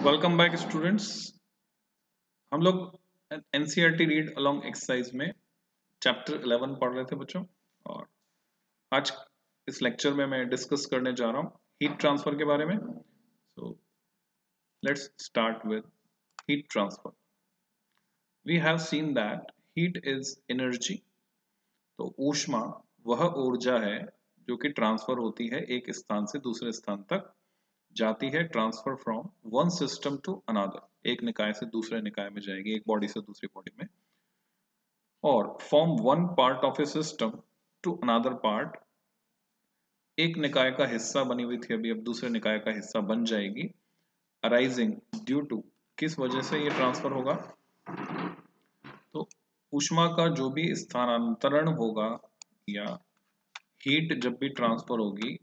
Welcome back students. हम लोग NCERT read along exercise में चैप्टर 11 पढ़ रहे थे बच्चों। और आज इस लेक्चर में मैं डिस्कस करने जा रहा हूँ हीट ट्रांसफर के बारे में। So let's start with heat transfer. We have seen that heat is energy. तो ऊष्मा वह ऊर्जा है जो कि ट्रांसफर होती है एक स्थान से दूसरे स्थान तक जाती है। Transfer from one system to another, एक निकाय से दूसरे निकाय में जाएगी, एक बॉडी से दूसरी बॉडी में। और from one part of a system to another part, एक निकाय का हिस्सा बनी हुई थी अभी अब दूसरे निकाय का हिस्सा बन जाएगी। अराइजिंग ड्यू टू, किस वजह से ये ट्रांसफर होगा? तो ऊष्मा का जो भी स्थानांतरण होगा या हीट जब भी ट्रांसफर होगी,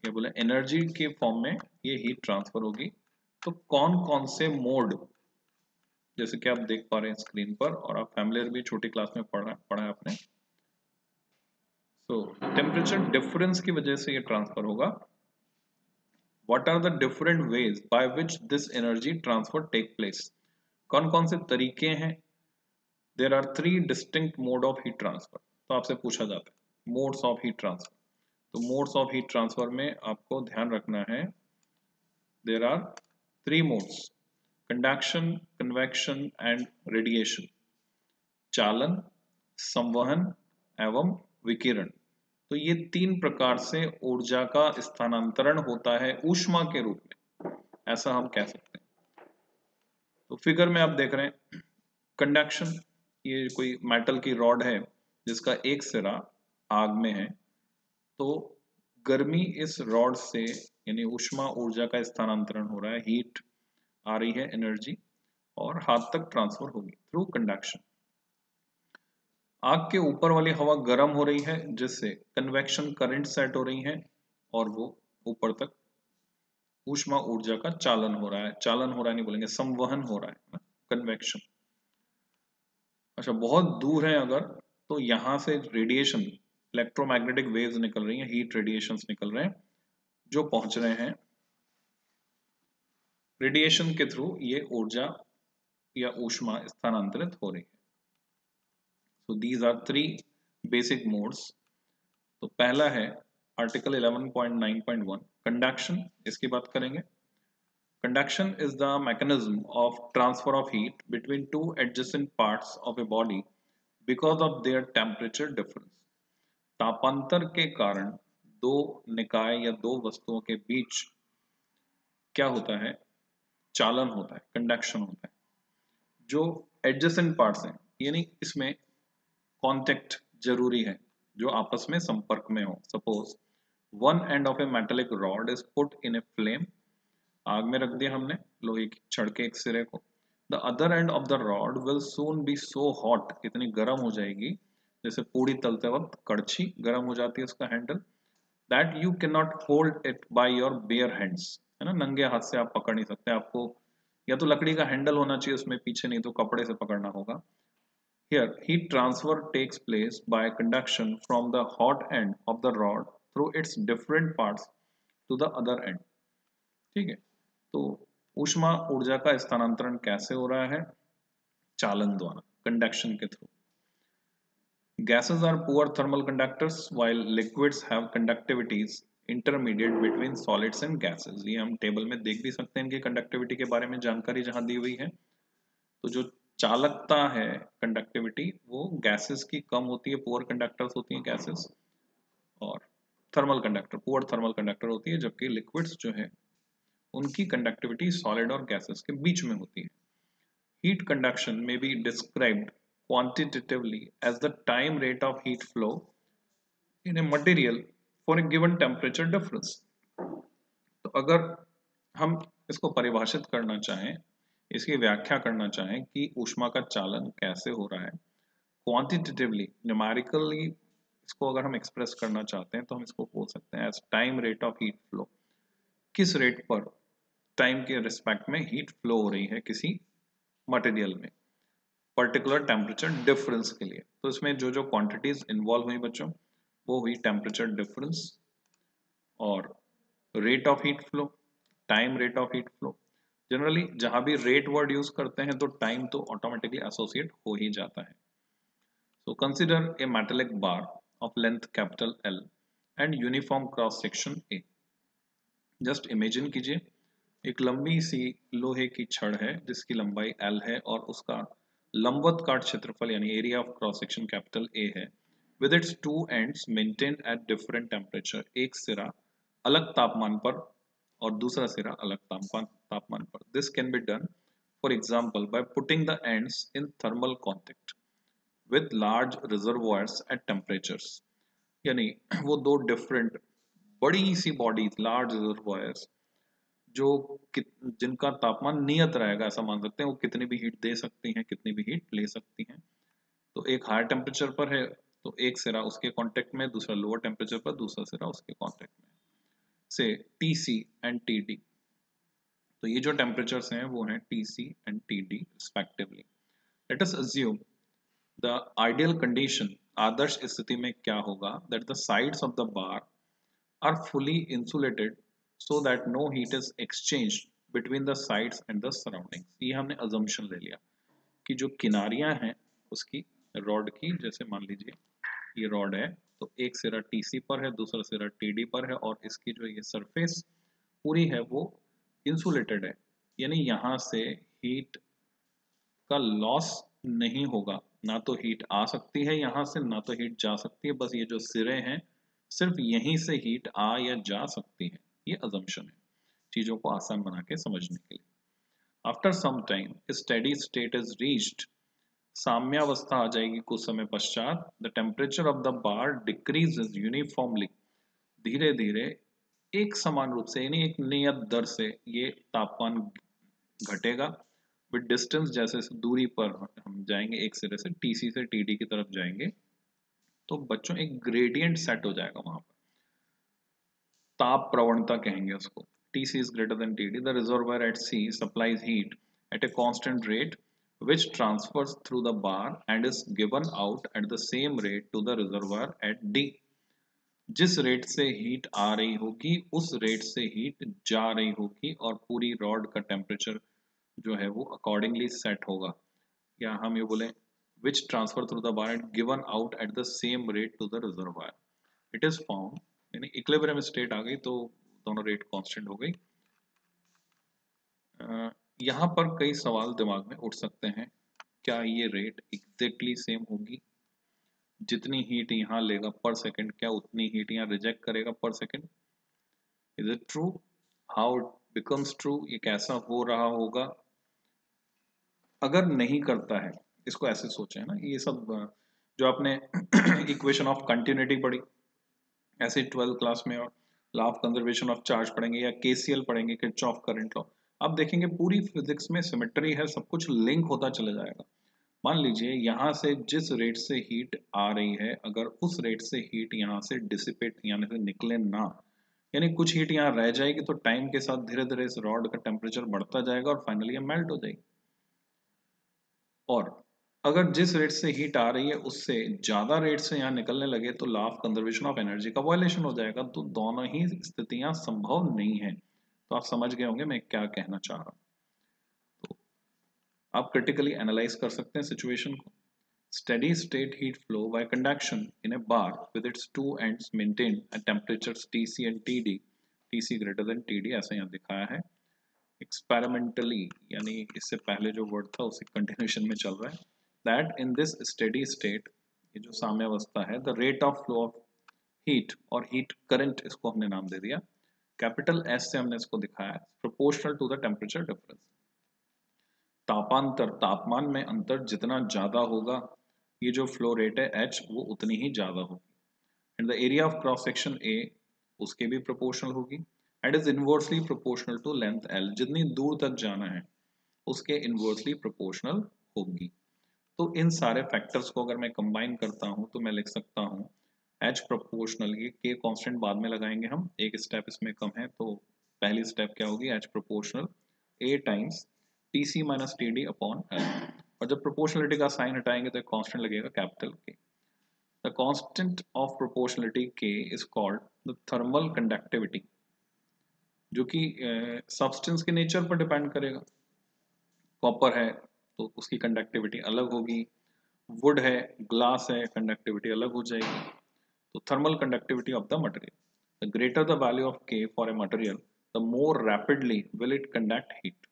ये बोले एनर्जी के फॉर्म में ये हीट ट्रांसफर होगी। तो कौन कौन से मोड, जैसे कि आप देख पा रहे हैं स्क्रीन पर और आप फैमिलियर भी छोटी क्लास में पढ़ा है आपने। सो टेम्परेचर डिफरेंस की वजह से ये ट्रांसफर होगा। What are the different ways by which this energy transfer take place? कौन कौन से तरीके हैं? There are 3 distinct mode of heat transfer. तो आपसे पूछा जाता है मोड्स ऑफ हीट ट्रांसफर। तो मोड्स ऑफ हीट ट्रांसफर में आपको ध्यान रखना है there are 3 modes: conduction, convection and radiation. चालन, संवहन एवं विकिरण। तो ये 3 प्रकार से ऊर्जा का स्थानांतरण होता है ऊष्मा के रूप में, ऐसा हम कह सकते हैं। तो फिगर में आप देख रहे हैं कंडक्शन, ये कोई मेटल की रॉड है जिसका एक सिरा आग में है। तो गर्मी इस रॉड से यानी ऊष्मा ऊर्जा का स्थानांतरण हो रहा है, हीट आ रही है, एनर्जी, और हाथ तक ट्रांसफर होगी थ्रू कंडक्शन। आग के ऊपर वाली हवा गर्म हो रही है जिससे कन्वेक्शन करंट सेट हो रही है और वो ऊपर तक ऊष्मा ऊर्जा का चालन हो रहा है। चालन हो रहा है नहीं बोलेंगे, संवहन हो रहा है ना, कन्वेक्शन। अच्छा, बहुत दूर है अगर, तो यहां से रेडिएशन, इलेक्ट्रोमैग्नेटिक वेव्स निकल रही हैं, हीट रेडिएशंस निकल रहे हैं जो पहुंच रहे हैं। रेडिएशन के थ्रू ये ऊर्जा या ऊष्मा स्थानांतरित हो रही है। So these are 3 basic modes. तो पहला है आर्टिकल 11.9.1 कंडक्शन, इसकी बात करेंगे। Conduction is the mechanism of transfer of heat between two adjacent parts of a body because of their temperature difference. तापांतर के कारण दो निकाय या दो वस्तुओं के बीच क्या होता है? चालन होता है, कंडक्शन होता है। जो एडजेसेंट पार्ट्स हैं, यानी इसमें कांटेक्ट जरूरी है, जो आपस में संपर्क में हो। Suppose one end of A metallic rod is put in a flame, आग में रख दिया हमने लोहे की छड़ के एक सिरे को। The other end of the rod will soon be so hot, इतनी गर्म हो जाएगी जैसे पूड़ी तलते वक्त कड़छी गर्म हो जाती है उसका handle, that you can not hold it by your bear hands, है ना, नंगे हाथ से आप पकड़ नहीं सकते। आपको या तो लकड़ी का हैंडल होना चाहिए उसमें पीछे, नहीं तो कपड़े से पकड़ना होगा। Here, heat transfer takes place by conduction from the hot end of the rod through its different parts to the other end. ठीक है, तो ऊष्मा ऊर्जा का स्थानांतरण कैसे हो रहा है? चालन द्वारा, कंडक्शन के through. Gases are poor thermal conductors while liquids have conductivities intermediate between solids and gases. ये हम टेबल में देख भी सकते हैं इनकी कंडक्टिविटी के बारे में जानकारी जहां दी हुई है। तो जो चालकता है, कंडक्टिविटी, वो गैसेस की कम होती है, पुअर कंडक्टर्स होती हैं गैसेस, और thermal conductor poor thermal conductor होती है, जबकि लिक्विड्स जो है उनकी कंडक्टिविटी सॉलिड और गैसेस के बीच में होती है। हीट कंडक्शन में be described quantitatively as the time rate of heat flow in a material for a given temperature difference. तो अगर हम इसको परिभाषित करना चाहें, इसकी व्याख्या करना चाहें कि ऊष्मा का चालन कैसे हो रहा है क्वांटिटेटिवली, न्यूमेरिकली इसको अगर हम एक्सप्रेस करना चाहते हैं तो हम इसको बोल सकते हैं as time rate of heat flow. किस रेट पर टाइम के रिस्पेक्ट में हीट फ्लो हो रही है किसी मटेरियल में पर्टिकुलर टेम्परेचर डिफरेंस के लिए। तो इसमें जो जो क्वांटिटीज इन्वॉल्व हुई बच्चों, वो हुई टेम्परेचर डिफरेंस और rate of heat flow, time rate of heat flow. Generally जहां भी रेट वर्ड यूज करते हैं तो टाइम तो ऑटोमेटिकली एसोसिएट हो ही जाता है. So consider a metallic bar of length capital L and uniform cross section A. Just imagine कीजिए एक लंबी सी लोहे की छड़ है जिसकी लंबाई L है और उसका लंबवत काट क्षेत्रफल यानी area of cross section capital A है with its two ends maintain at different temperature. एक सिरा अलग तापमान पर और दूसरा सिरा अलग तापमान पर. This can be done for example by putting the ends in thermal contact with large reservoirs at temperatures. यानी वो दो डिफरेंट बड़ी सी बॉडीज लार्ज रिजर्वोयर्स जो जिनका तापमान नियत रहेगा ऐसा मान सकते हैं वो कितनी भी हीट दे सकती हैं कितनी भी हीट ले सकती हैं. तो एक हायर टेम्परेचर पर है तो एक सिरा उसके कांटेक्ट में, दूसरा लोअर टेम्परेचर पर दूसरा सिरा उसके कांटेक्ट में, से टीसी एंड टीडी. तो ये जो टेम्परेचर्स हैं वो हैं TC and TD respectively. Let us assume the ideal condition, आदर्श स्थिति में क्या होगा, that the sides of the bar are fully insulated so that no heat is exchanged between the sides and the surroundings. ये हमने assumption ले लिया कि जो किनारियां हैं उसकी रॉड की, जैसे मान लीजिए ये रॉड है तो एक सिरा TC पर है दूसरा सिरा TD पर है और इसकी जो ये सरफेस पूरी है वो इंसुलेटेड है. यानी यहाँ से हीट का लॉस नहीं होगा, ना तो हीट आ सकती है यहाँ से ना तो हीट जा सकती है, बस ये जो सिरे हैं सिर्फ यहीं से हीट आ या जा सकती है. ये अजम्पशन है चीजों को आसान बना के समझने के लिए. After some time steady state is reached, साम्यावस्था आ जाएगी कुछ समय पश्चात. The temperature of the bar decreases uniformly, धीरे धीरे एक समान रूप से यानी एक नियत दर से ये तापमान घटेगा विद डिस्टेंस. जैसे दूरी पर हम जाएंगे एक सिरे से टीसी से टीडी की तरफ जाएंगे तो बच्चों एक ग्रेडियंट सेट हो जाएगा वहां पर. ताप प्रवणता कहेंगे उसको. TC is greater than TD. The reservoir at C supplies heat at a constant rate which transfers through the bar and is given out at the same rate to the reservoir at D. जिस rate से heat आ रही होगी उस rate से heat जा रही होगी और पूरी रॉड का टेम्परेचर जो है वो अकॉर्डिंगली सेट होगा. या हम ये बोलें which transfer through the bar and given out at the same rate to the reservoir. It is found, यानी इक्विलिब्रियम स्टेट आ गई तो दोनों रेट कांस्टेंट हो गई. यहाँ पर कई सवाल दिमाग में उठ सकते हैं. क्या ये रेट एग्जैक्टली सेम होगी? जितनी हीट यहाँ लेगा पर सेकंड क्या उतनी हीट यहाँ रिजेक्ट करेगा पर second? Is it true? How it becomes true? ये कैसा हो रहा होगा? अगर नहीं करता है, इसको ऐसे सोचे है ना, ये सब जो आपने इक्वेशन ऑफ कंटिन्यूटी पढ़ी ऐसे 12th क्लास में और law of conservation of charge पढ़ेंगे या केसीएल पढ़ेंगे किरचॉफ करंट लॉ. अब देखेंगे पूरी फिजिक्स में सिमेट्री है, सब कुछ लिंक होता चला जाएगा. मान लीजिए यहाँ से जिस रेट से हीट आ रही है अगर उस रेट से हीट यहाँ से डिसिपेट यानी से निकले ना, यानी कुछ हीट यहाँ रह जाएगी तो टाइम के साथ धीरे धीरे इस रॉड का टेम्परेचर बढ़ता जाएगा और फाइनली ये मेल्ट हो जाएगी. और अगर जिस रेट से हीट आ रही है उससे ज्यादा रेट से यहाँ निकलने लगे तो law of conservation of energy का वायलेशन हो जाएगा. तो दोनों ही स्थितियां संभव नहीं है. तो आप समझ गए होंगे मैं क्या कहना चाह रहा हूं. तो आप क्रिटिकली एनालाइज कर सकते हैं सिचुएशन को. Steady state heat flow bye conduction in A bar with its two ends maintain at temperatures TC and TD, TC greater than TD ऐसा यहाँ दिखाया है एक्सपेरिमेंटली. यानी इससे पहले जो वर्ड था उसी कंटिन्यूशन में चल रहा है. That in this steady state, ये जो साम्यावस्था है, the rate of flow of heat और heat current इसको हमने नाम दे दिया, कैपिटल S से हमने इसको दिखाया है, proportional to the temperature difference. तापांतर, तापमान में अंतर जितना ज्यादा होगा ये जो फ्लो रेट है H वो उतनी ही ज्यादा होगी. And the area of cross section A उसके भी प्रोपोर्शनल होगी and is inversely proportional to length L. जितनी दूर तक जाना है उसके इनवर्सली प्रोपोर्शनल होगी. तो इन सारे फैक्टर्स को अगर मैं कंबाइन करता हूं तो मैं लिख सकता हूं H प्रोपोर्शनल, ये K कांस्टेंट बाद में लगाएंगे हम, एक स्टेप इसमें कम है. तो पहली स्टेप क्या होगी, H proportional A times TC minus TD upon L. और जब प्रोपोर्शनलिटी का साइन हटाएंगे तो एक कांस्टेंट लगेगा capital K. The constant of proportionality K is called the thermal conductivity. जो कि सब्सटेंस के नेचर पर डिपेंड करेगा। कॉपर है तो उसकी कंडक्टिविटी अलग होगी, वुड है, ग्लास है, कंडक्टिविटी अलग हो जाएगी। तो thermal conductivity of the material, the greater the value of K for a material, the more rapidly will it conduct heat.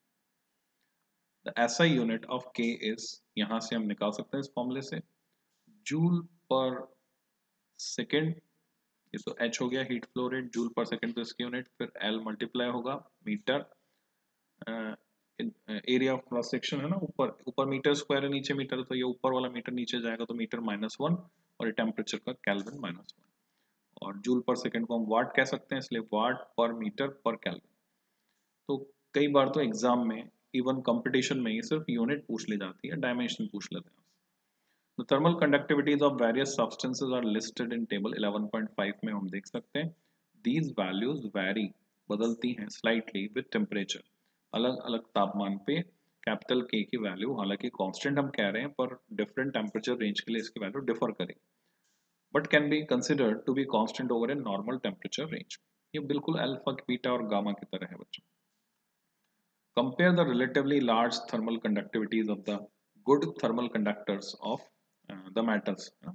The SI unit of K is, यहां से हम निकाल सकते हैं इस फॉर्मूले से, जूल पर सेकेंड। ये तो एच हो गया heat flow rate, joule per second तो इसकी यूनिट, फिर एल मल्टीप्लाई होगा metre, area of cross section है ना, ऊपर ऊपर मीटर स्क्वायर है, नीचे मीटर, तो ये ऊपर वाला मीटर नीचे जाएगा तो मीटर -1, और ये टेम्परेचर का केल्विन -1, और जूल पर सेकेंड को हम वाट कह सकते हैं, इसलिए वाट पर मीटर पर केल्विन। तो कई बार तो एग्जाम में, इवन कंपटीशन में ही सिर्फ यूनिट पूछ ली जाती है, डायमेंशन पूछ लेते हैं। The thermal conductivities of various substances are listed in table 11.5 में हम देख सकते हैं। These values vary, बदलती हैं slightly with temperature, अलग अलग तापमान पे कैपिटल K की वैल्यू, हालांकि कांस्टेंट हम कह रहे हैं पर डिफरेंट टेम्परेचर रेंज के लिए इसकी वैल्यू डिफर करेगी, but can be considered to be constant over a normal temperature range. ये बिल्कुल अल्फा बीटा और गामा की तरह है बच्चों। Compare the relatively large thermal conductivities of the good thermal conductors of the metals, है ना?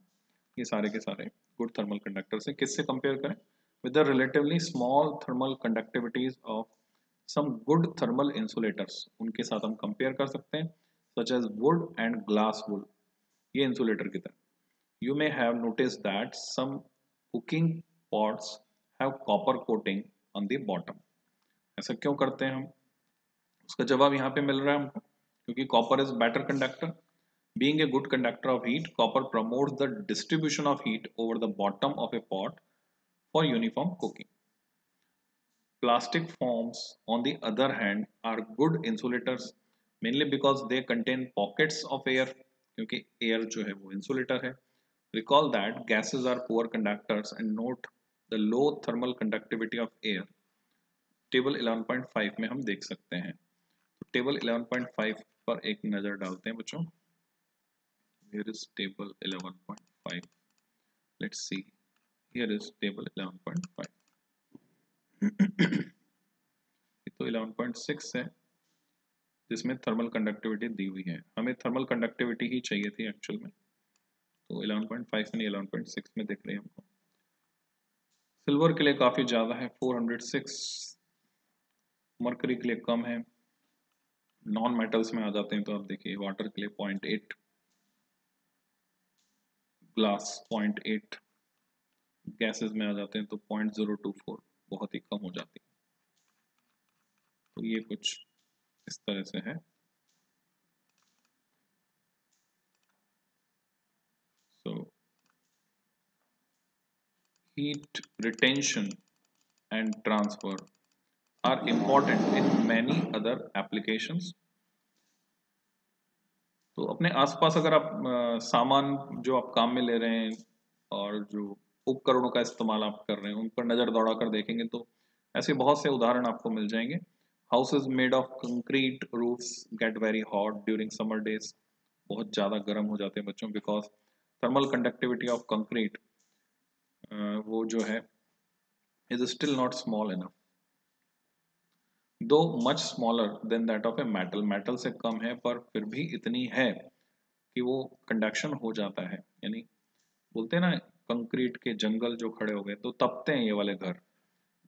ये सारे के सारे good thermal conductors हैं, किससे compare करें? With the relatively small thermal conductivities of some good thermal insulators, उनके साथ हम compare कर सकते हैं, such as wood and glass wool, ये insulator की तरह। You may have noticed that some cooking pots have copper coating on the bottom. ऐसा क्यों करते हैं हम? उसका जवाब यहाँ पे मिल रहा है हमको, क्योंकि copper is better conductor. Being a good conductor of heat, copper promotes the distribution of heat over the bottom of a pot for uniform cooking. Plastic forms on the other hand are good insulators, mainly because they contain pockets of air, क्योंकि air जो है वो insulator है। Recall that gases are poor conductors and note the low thermal conductivity of air, table 11.5 में हम देख सकते हैं। टेबल 11.5 पर एक नजर डालते हैं बच्चों। Here is table 11.5. Let's see. Here is table 11.5. ये तो 11.6 है, जिसमें थर्मल कंडक्टिविटी दी हुई है। हमें थर्मल कंडक्टिविटी ही चाहिए थी एक्चुअल में, तो 11.5 नहीं 11.6 में दिख रही है हमको। सिल्वर के लिए काफी ज्यादा है 406, मरकरी के लिए कम है। नॉन मेटल्स में आ जाते हैं तो आप देखिए, वाटर के लिए 0.8, ग्लास 0.8, गैसेस में आ जाते हैं तो 0.024, बहुत ही कम हो जाती है। तो ये कुछ इस तरह से है। So heat retention and transfer R important in many other applications. तो अपने आसपास अगर आप सामान जो आप काम में ले रहे हैं और जो उपकरणों का इस्तेमाल आप कर रहे हैं, उन पर नज़र दौड़ा कर देखेंगे तो ऐसे बहुत से उदाहरण आपको मिल जाएंगे। Houses made of concrete roofs get very hot during summer days, बहुत ज़्यादा गर्म हो जाते हैं बच्चों, because thermal conductivity of concrete वो जो है is still not small enough, though much smaller than that of a metal, metal से कम है पर फिर भी इतनी है कि वो कंडक्शन हो जाता है। यानी बोलते हैं ना, कंक्रीट के जंगल जो खड़े हो गए तो तपते हैं, ये वाले घर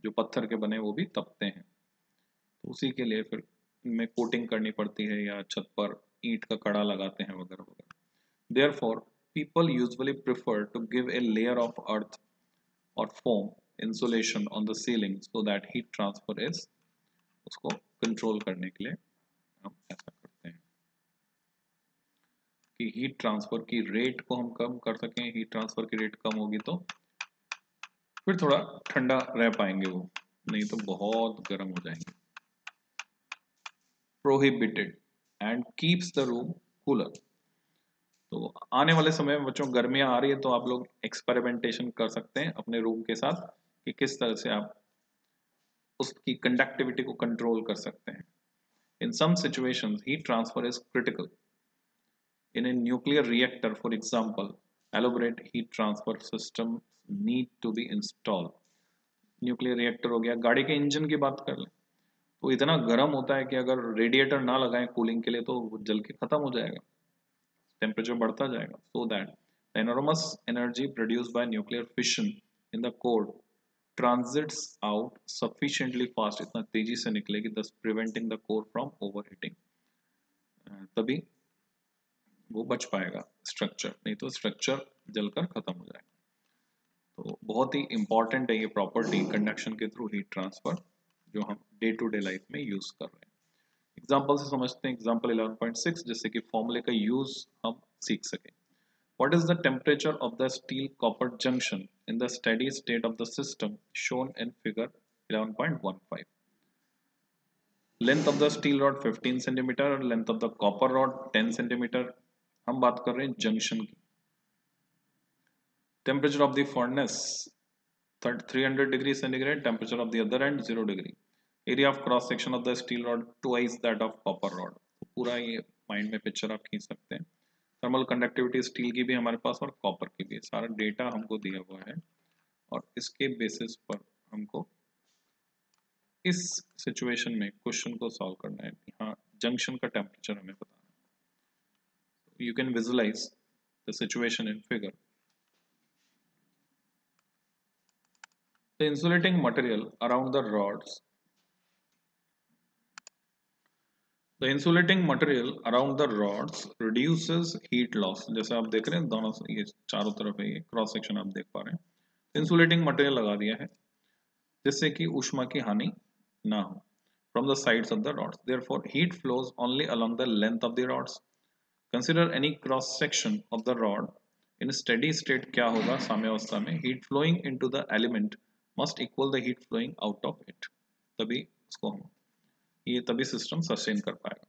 जो पत्थर के बने वो भी तपते हैं, तो उसी के लिए फिर इनमें कोटिंग करनी पड़ती है या छत पर ईंट का कड़ा लगाते हैं वगैरह वगैरह। Therefore people usually prefer to give a layer of earth और foam insulation on the ceiling so that heat transfer is, उसको कंट्रोल करने के लिए हम ऐसा करते हैं कि हीट ट्रांसफर की रेट को हम कम कर सकें। हीट ट्रांसफर की रेट कम होगी तो फिर थोड़ा ठंडा रह पाएंगे वो, नहीं तो बहुत गर्म हो जाएंगे। Prohibited and keeps the room cooler. तो आने वाले समय में बच्चों गर्मियां आ रही है तो आप लोग एक्सपेरिमेंटेशन कर सकते हैं अपने रूम के साथ कि किस तरह से आप उसकी कंडक्टिविटी को कंट्रोल कर सकते हैं। In some situations heat transfer is critical. In a nuclear reactor, for example, elaborate heat transfer systems need to be installed. Nuclear reactor हो गया, गाड़ी के इंजन की बात कर लें तो इतना गर्म होता है कि अगर रेडिएटर ना लगाएं कूलिंग के लिए तो वो जल के खत्म हो जाएगा, टेम्परेचर बढ़ता जाएगा. So that the enormous energy produced by nuclear fission in the core transits out sufficiently fast, इतना तेजी से निकलेगी, thus preventing the core from overheating. तभी वो बच पाएगा स्ट्रक्चर, नहीं तो स्ट्रक्चर जलकर खत्म हो जाएगा. तो बहुत ही इंपॉर्टेंट है ये प्रॉपर्टी कंडक्शन के थ्रू हीट ट्रांसफर, जो हम डे टू डे लाइफ में यूज कर रहे हैं. एग्जाम्पल से समझते हैं. एग्जाम्पल 11.6, जिससे कि फॉर्मूले का यूज हम सीख सकें. What is the temperature of the steel copper junction in the steady state of the system shown in figure 11.15? Length of the steel rod 15 centimeter, length of the copper rod 10 centimeter. हम बात कर रहे हैं junction की. Temperature of the furnace 300 degree centigrade, temperature of the other end 0 degree. Area of cross section of the steel rod twice that of copper rod. पूरा ये mind में picture आप खींच सकते हैं. थर्मल कंडक्टिविटी स्टील की भी हमारे पास और कॉपर की भी, सारा डेटा हमको दिया हुआ है और इसके बेसिस पर हमको इस सिचुएशन में क्वेश्चन को सॉल्व करना है. यहाँ जंक्शन का टेम्परेचर हमें बताना है. You can visualise the situation in figure. The insulating material around the rods, The insulating material around the rods reduces heat loss. जैसे आप देख रहे हैं दोनों ये चारों तरफ है, ये क्रॉस सेक्शन आप देख पा रहे हैं. इंसुलेटिंग मटेरियल लगा दिया है जिससे कि ऊष्मा की हानि ना हो from the sides of the rods. Therefore, heat flows only along the length of the rods. Consider any cross section of the rod. In steady state क्या होगा साम्यावस्था में? Heat flowing into the element must equal the heat flowing out of it. तभी इसको हम ये तभी system sustain कर पाएगा.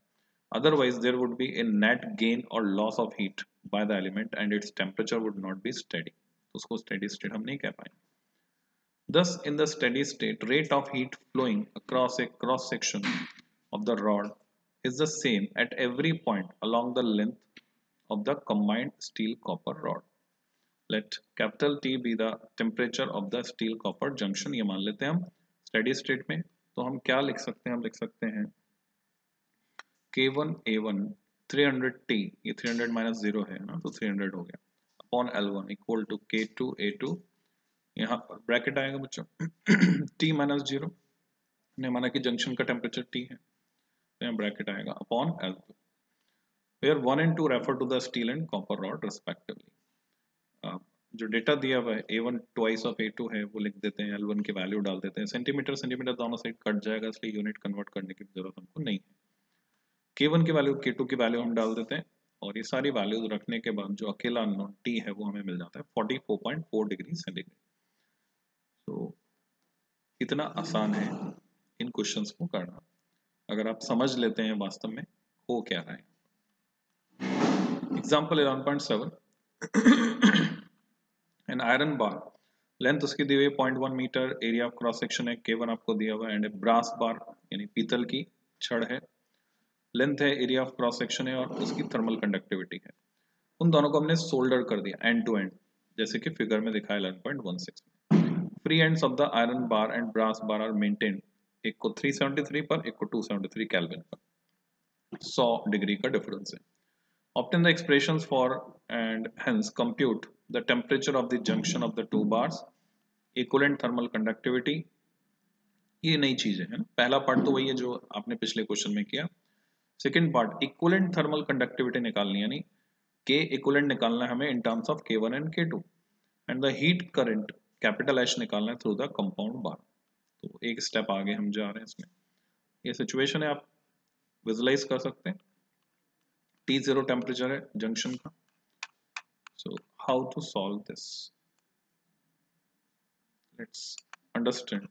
Otherwise, there would be a net gain or loss of heat by the element and its temperature would not be steady. तो उसको steady state हम नहीं कह पाएंगे. Thus, in the steady state, rate of heat flowing across a cross section of the rod is the same at every point along the length of the combined steel copper rod. Let capital T be the temperature of the steel copper junction. ये मान लेते हैं हम steady state में. तो हम क्या लिख सकते हैं? हम लिख सकते हैं K1 A1 300T, ये 300 माइनस 0 है ना, तो 300 हो गया, upon L1 equal to K2 A2, यहाँ पर ब्रैकेट आएगा बच्चों T माइनस 0 ने माना कि जंक्शन का टेम्परेचर T है, तो यहाँ ब्रैकेट आएगा upon L2, where 1 and 2 refer to the steel and copper rod respectively. जो डेटा दिया हुआ है A1 ट्वाइस ऑफ A2 है वो लिख देते हैं, L1 की वैल्यू डाल देते हैं. सेंटीमीटर सेंटीमीटर दोनों साइड कट जाएगा, इसलिए यूनिट कन्वर्ट करने की जरूरत हमको नहीं है. K1 की वैल्यू K2 की वैल्यू हम डाल देते हैं और ये सारी वैल्यूज रखने के बाद जो अकेला अननोन T है वो हमें मिल जाता है 44.4 डिग्री सेंटीग्रेड. तो इतना आसान है इन क्वेश्चंस को करना अगर आप समझ लेते हैं वास्तव में हो क्या रहा है. Example 11.7, an iron bar, length उसकी दी हुई 0.1 metre, area of cross section है K1 आपको दिया हुआ है, एंड ब्रास बार यानी पीतल की छड़ है, लेंथ है, एरिया ऑफ क्रॉस सेक्शन है और उसकी थर्मल कंडक्टिविटी है. उन दोनों को हमने सोल्डर कर दिया एंड टू एंड, जैसे कि फिगर में दिखाया 11.16 में. Free ends of the iron bar and brass bar are maintained, एक को 373 पर एक को 273 केल्विन पर, 100 डिग्री का डिफरेंस है. Obtain the expressions for and hence compute the temperature of the junction of the two bars, equivalent thermal conductivity. ये नई चीजें हैं. पहला पार्ट तो वही है जो आपने पिछले क्वेश्चन में किया. Second part equivalent thermal conductivity निकालनी, यानी K इक्विवेलेंट निकालना है हमें in terms of K1 and K2, and the heat current capital H निकालना है थ्रू द कंपाउंड बार. तो एक स्टेप आगे हम जा रहे हैं इसमें. ये सिचुएशन है, आप विजुलाइज कर सकते हैं. T0 टेम्परेचर है जंक्शन का. So how to solve this? Let's understand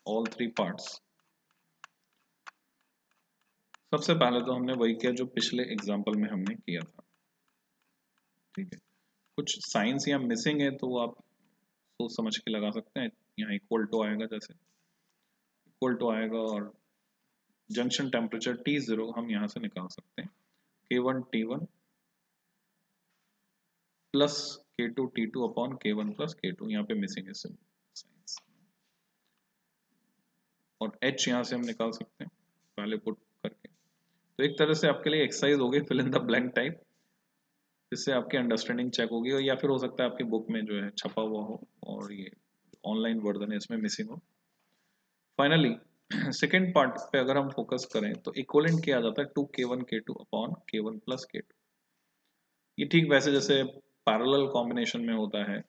all three parts. सबसे पहले तो हमने वही किया जो पिछले एग्जाम्पल में हमने किया था. ठीक है, कुछ साइंस यहाँ मिसिंग है तो आप सोच समझ के लगा सकते हैं. यहाँ इक्वल टू आएगा, जैसे इक्वल टू आएगा और जंक्शन टेम्परेचर T0 हम यहाँ से निकाल सकते हैं K1 T1 plus K2 T2 upon K1 plus K2. यहाँ पे मिसिंग है साइंस. और h यहाँ से हम निकाल सकते हैं वैल्यू पुट करके। तो एक तरह से आपके लिए एक्सरसाइज होगी fill in the blank type, जिससे आपकी अंडरस्टैंडिंग चेक होगी, और या फिर हो सकता है आपकी बुक में जो है छपा हुआ हो और ये ऑनलाइन वर्जन है इसमें मिसिंग हो। फाइनली सेकेंड पार्ट पे अगर हम फोकस करें तो इक्वलेंट किया जाता है 2k1 k2 upon k1 plus k2। ये ठीक वैसे जैसे पैरेलल कॉम्बिनेशन में होता है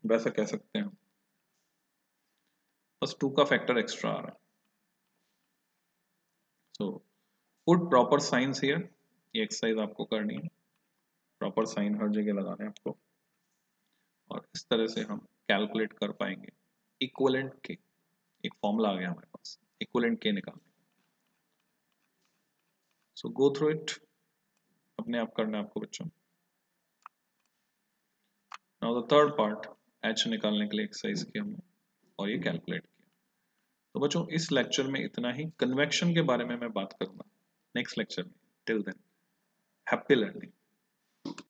वैसा कह सकते हैं, बस 2 का फैक्टर एक्स्ट्रा आ रहा है। So put proper science here, ये एक्सरसाइज आपको करनी है, प्रॉपर साइन हर जगह लगाना है आपको, और इस तरह से हम कैलकुलेट कर पाएंगे इक्वलेंट के। एक फॉर्मूला आ गया हमारे पास इक्वलेंट के निकालने। सो गो थ्रू इट, अपने आप करना है आपको बच्चों। Now the third part, H निकालने के लिए एक्सरसाइज की हमने और ये कैलकुलेट किया। तो बच्चों इस लेक्चर में इतना ही। कन्वेक्शन के बारे में मैं बात करूंगा नेक्स्ट लेक्चर में। Till than happy learning.